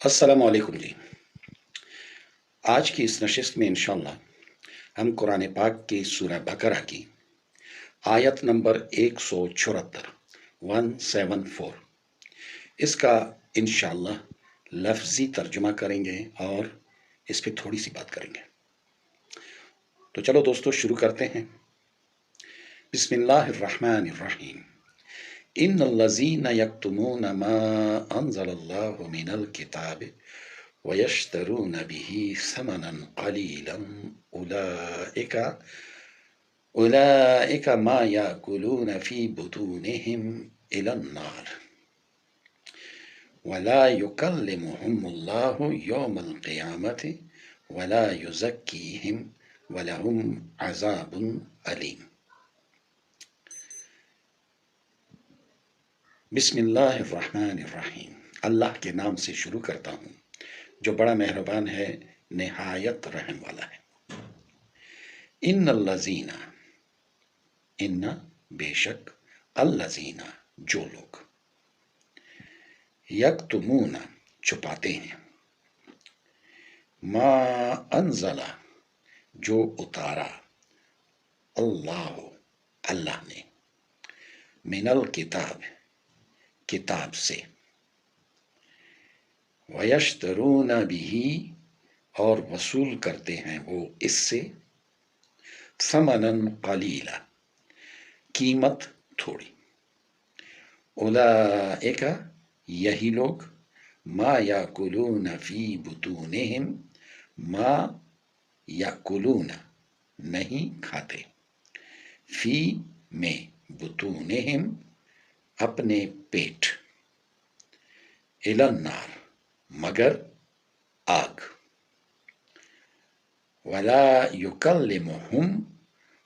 السلام علیکم جی۔ آج کی اس نشست میں انشاءاللہ ہم قرآن پاک کی سورہ بقرہ کی آیت نمبر 174 174 اس کا انشاءاللہ لفظی ترجمہ کریں گے اور اس پہ تھوڑی سی بات کریں گے۔ تو چلو دوستو شروع کرتے ہیں۔ بسم اللہ الرحمن الرحیم۔ ان الذین یکتمون ما انزل اللہ من الکتاب وَيَشْتَرُونَ بِهِ ثَمَنًا قَلِيلًا أُولَئِكَ مَا يَأْكُلُونَ فِي بُطُونِهِمْ إِلَى النَّارِ وَلَا يُكَلِّمُهُمُ اللَّهُ يَوْمَ الْقِيَامَةِ وَلَا يُزَكِّيهِمْ وَلَهُمْ عَذَابٌ أَلِيمٌ۔ بسم اللہ الرحمن الرحیم۔ اللہ کے نام سے شروع کرتا ہوں جو بڑا مہربان ہے، نہایت رحم والا ہے۔ ان الذین، ان بے شک، الذین جو لوگ، یکتمون چھپاتے ہیں، ما انزل جو اتارا، اللہ نے، من الکتاب کتاب سے، وَيَشْتَرُونَ بِهِ اور وصول کرتے ہیں وہ اس سے، ثَمَنًا قَلِيلًا قیمت تھوڑی، اولئک یہی لوگ، ما یاکلون فی بطونہم ما یاکلون نہیں کھاتے، فی میں، بطونہم اپنے پیٹ، الی النار مگر آگ، ولا یکلمہم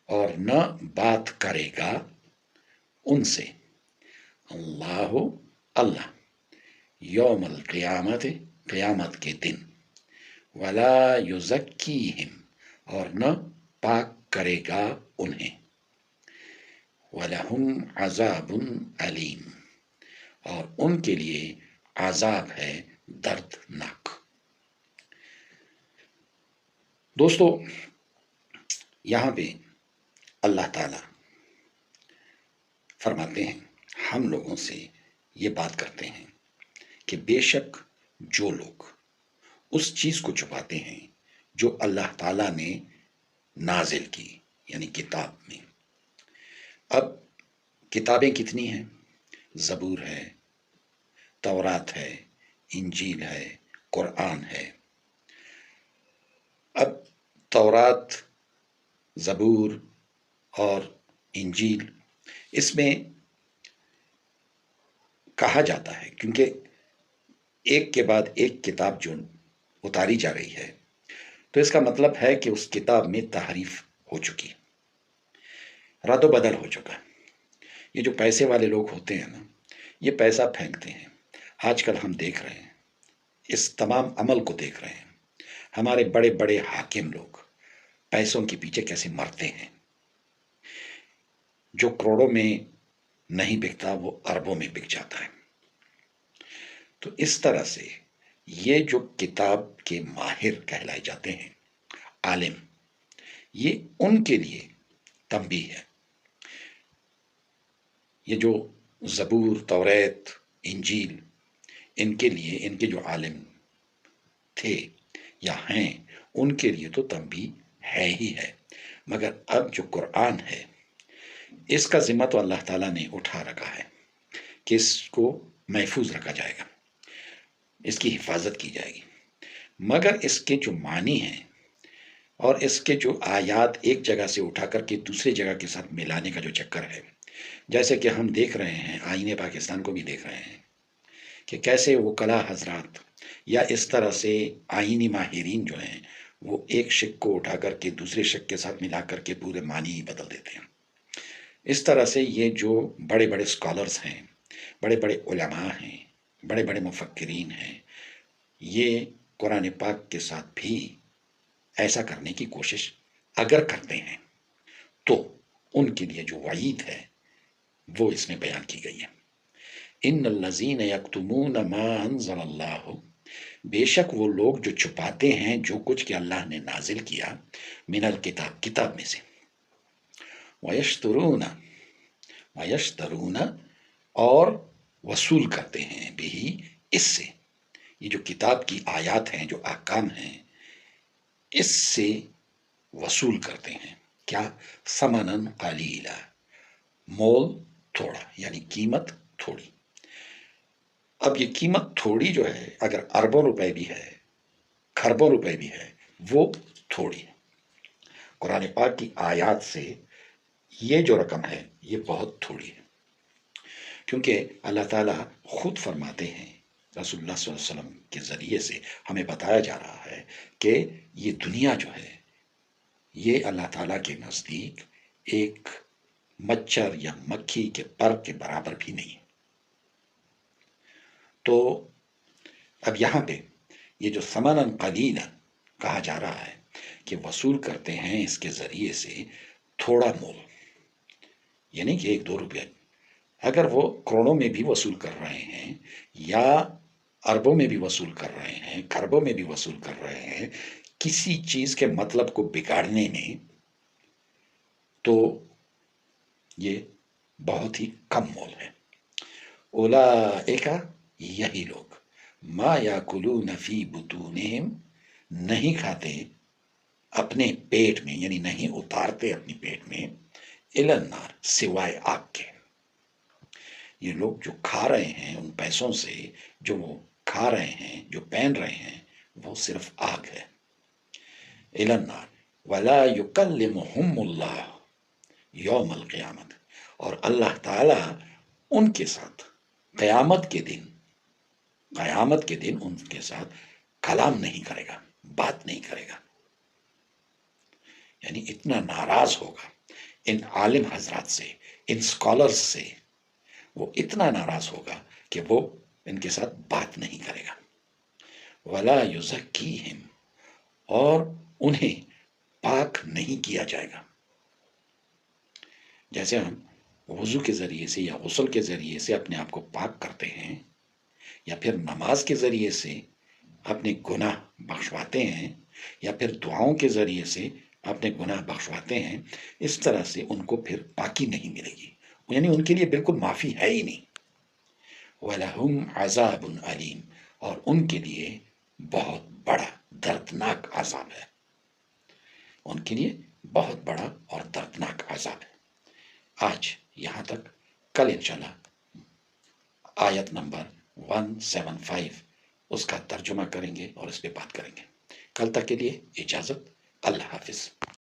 اور نہ بات کرے گا ان سے، اللہ یوم القیامت قیامت کے دن، ولا یزکیہم اور نہ پاک کرے گا انہیں، وَلَهُمْ عَذَابٌ علیم اور ان کے لیے عذاب ہے دردناک۔ دوستو یہاں پہ اللہ تعالی فرماتے ہیں، ہم لوگوں سے یہ بات کرتے ہیں کہ بے شک جو لوگ اس چیز کو چھپاتے ہیں جو اللہ تعالیٰ نے نازل کی، یعنی کتاب میں۔ اب کتابیں کتنی ہیں؟ زبور ہے، تورات ہے، انجیل ہے، قرآن ہے۔ اب تورات، زبور اور انجیل، اس میں کہا جاتا ہے، کیونکہ ایک کے بعد ایک کتاب جو اتاری جا رہی ہے، تو اس کا مطلب ہے کہ اس کتاب میں تحریف ہو چکی، رد و بدل ہو چکا۔ یہ جو پیسے والے لوگ ہوتے ہیں نا، یہ پیسہ پھینکتے ہیں۔ آج کل ہم دیکھ رہے ہیں، اس تمام عمل کو دیکھ رہے ہیں، ہمارے بڑے بڑے حاکم لوگ پیسوں کے پیچھے کیسے مرتے ہیں۔ جو کروڑوں میں نہیں بکتا وہ اربوں میں بک جاتا ہے۔ تو اس طرح سے یہ جو کتاب کے ماہر کہلائے جاتے ہیں، عالم، یہ ان کے لیے تنبیہ ہے۔ یہ جو زبور، توریت، انجیل، ان کے لیے، ان کے جو عالم تھے یا ہیں، ان کے لیے تو تنبیہ ہے ہی ہے، مگر اب جو قرآن ہے، اس کا ذمہ تو اللہ تعالیٰ نے اٹھا رکھا ہے کہ اس کو محفوظ رکھا جائے گا، اس کی حفاظت کی جائے گی، مگر اس کے جو معنی ہیں اور اس کے جو آیات ایک جگہ سے اٹھا کر کے دوسری جگہ کے ساتھ ملانے کا جو چکر ہے، جیسے کہ ہم دیکھ رہے ہیں، آئین پاکستان کو بھی دیکھ رہے ہیں کہ کیسے وکلاء حضرات یا اس طرح سے آئینی ماہرین جو ہیں، وہ ایک شق کو اٹھا کر کے دوسرے شق کے ساتھ ملا کر کے پورے معنی ہی بدل دیتے ہیں۔ اس طرح سے یہ جو بڑے بڑے اسکالرز ہیں، بڑے بڑے علماء ہیں، بڑے بڑے مفکرین ہیں، یہ قرآن پاک کے ساتھ بھی ایسا کرنے کی کوشش اگر کرتے ہیں تو ان کے لیے جو وعید ہے وہ اس میں بیان کی گئی ہے۔ ان الذین یکتمون ما انزل اللہ بے شک وہ لوگ جو چھپاتے ہیں جو کچھ کہ اللہ نے نازل کیا من الکتاب، کتاب میں سے، وَيَشْتَرُونَ وَيَشْتَرُونَ اور وصول کرتے ہیں بھی، اس سے، یہ جو کتاب کی آیات ہیں، جو احکام ہیں، اس سے وصول کرتے ہیں کیا؟ ثمناً قلیلا، مول تھوڑا، یعنی قیمت تھوڑی۔ اب یہ قیمت تھوڑی جو ہے، اگر اربوں روپے بھی ہے، کھربوں روپے بھی ہے، وہ تھوڑی ہے۔ قرآن پاک کی آیات سے یہ جو رقم ہے یہ بہت تھوڑی ہے، کیونکہ اللہ تعالیٰ خود فرماتے ہیں، رسول اللہ صلی اللہ علیہ وسلم کے ذریعے سے ہمیں بتایا جا رہا ہے کہ یہ دنیا جو ہے یہ اللہ تعالیٰ کے نزدیک ایک مچھر یا مکھی کے پر کے برابر بھی نہیں ہے۔ تو اب یہاں پہ یہ جو ثمناً قلیلا کہا جا رہا ہے کہ وصول کرتے ہیں اس کے ذریعے سے تھوڑا مول، یعنی کہ 1-2 روپے، اگر وہ کروڑوں میں بھی وصول کر رہے ہیں یا اربوں میں بھی وصول کر رہے ہیں، کھربوں میں بھی وصول کر رہے ہیں، کسی چیز کے مطلب کو بگاڑنے میں، تو یہ بہت ہی کم مول ہے۔ اولئک، یہی لوگ، ما یاکلون فی بطونہم، نہیں کھاتے اپنے پیٹ میں، یعنی نہیں اتارتے اپنے پیٹ میں، الی النار، سوائے آگ کے۔ یہ لوگ جو کھا رہے ہیں ان پیسوں سے، جو وہ کھا رہے ہیں، جو پہن رہے ہیں، وہ صرف آگ ہے۔ الی النار ولا یکلمہم اللہ یوم القیامت، اور اللہ تعالی ان کے ساتھ قیامت کے دن، قیامت کے دن ان کے ساتھ کلام نہیں کرے گا، بات نہیں کرے گا، یعنی اتنا ناراض ہوگا ان عالم حضرات سے، ان اسکالرز سے، وہ اتنا ناراض ہوگا کہ وہ ان کے ساتھ بات نہیں کرے گا۔ ولا یزکیہم، اور انہیں پاک نہیں کیا جائے گا۔ جیسے ہم وضو کے ذریعے سے یا غسل کے ذریعے سے اپنے آپ کو پاک کرتے ہیں، یا پھر نماز کے ذریعے سے اپنے گناہ بخشواتے ہیں، یا پھر دعاؤں کے ذریعے سے اپنے گناہ بخشواتے ہیں، اس طرح سے ان کو پھر پاکی نہیں ملے گی، یعنی ان کے لیے بالکل معافی ہے ہی نہیں۔ وَلَهُمْ عَذَابٌ عَلِيمٌ، اور ان کے لیے بہت بڑا دردناک عذاب ہے، ان کے لیے بہت بڑا اور دردناک عذاب ہے۔ آج یہاں تک، کل انشاءاللہ آیت نمبر 175 اس کا ترجمہ کریں گے اور اس پہ بات کریں گے۔ کل تک کے لیے اجازت، اللہ حافظ۔